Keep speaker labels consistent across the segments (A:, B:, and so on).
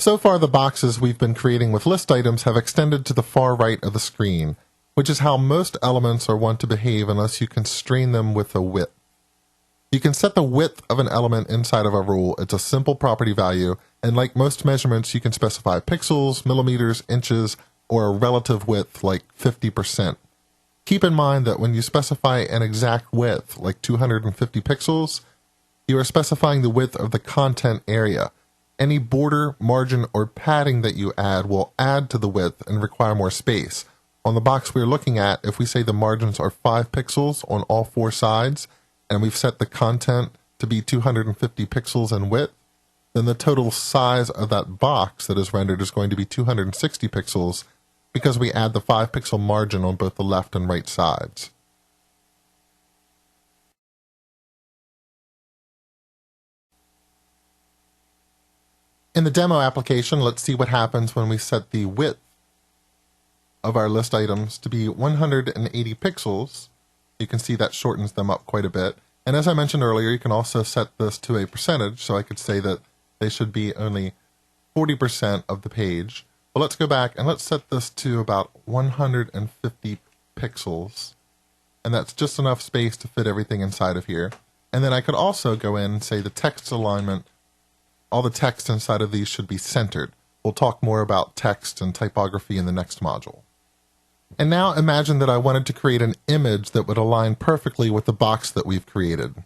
A: So far, the boxes we've been creating with list items have extended to the far right of the screen, which is how most elements are wont to behave unless you constrain them with a width. You can set the width of an element inside of a rule. It's a simple property value, and like most measurements, you can specify pixels, millimeters, inches, or a relative width like 50%. Keep in mind that when you specify an exact width, like 250 pixels, you are specifying the width of the content area. Any border, margin, or padding that you add will add to the width and require more space. On the box we're looking at, if we say the margins are 5 pixels on all 4 sides, and we've set the content to be 250 pixels in width, then the total size of that box that is rendered is going to be 260 pixels because we add the 5 pixel margin on both the left and right sides. In the demo application, let's see what happens when we set the width of our list items to be 180 pixels. You can see that shortens them up quite a bit. And as I mentioned earlier, you can also set this to a percentage, so I could say that they should be only 40% of the page. But let's go back and let's set this to about 150 pixels. And that's just enough space to fit everything inside of here. And then I could also go in and say the text alignment, all the text inside of these should be centered. We'll talk more about text and typography in the next module. And now imagine that I wanted to create an image that would align perfectly with the box that we've created.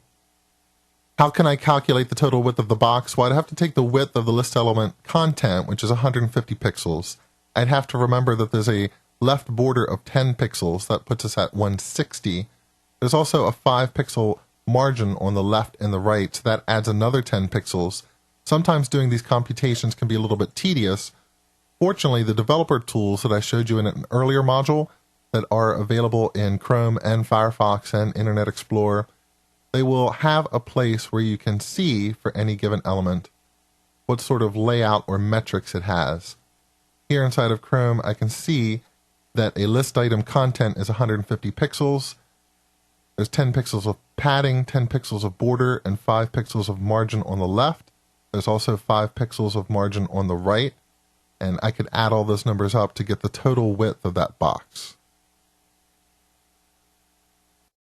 A: How can I calculate the total width of the box? Well, I'd have to take the width of the list element content, which is 150 pixels. I'd have to remember that there's a left border of 10 pixels. That puts us at 160. There's also a 5 pixel margin on the left and the right, so that adds another 10 pixels. Sometimes doing these computations can be a little bit tedious. Fortunately, the developer tools that I showed you in an earlier module that are available in Chrome and Firefox and Internet Explorer, they will have a place where you can see for any given element what sort of layout or metrics it has. Here inside of Chrome, I can see that a list item content is 150 pixels. There's 10 pixels of padding, 10 pixels of border, and 5 pixels of margin on the left. There's also 5 pixels of margin on the right, and I could add all those numbers up to get the total width of that box.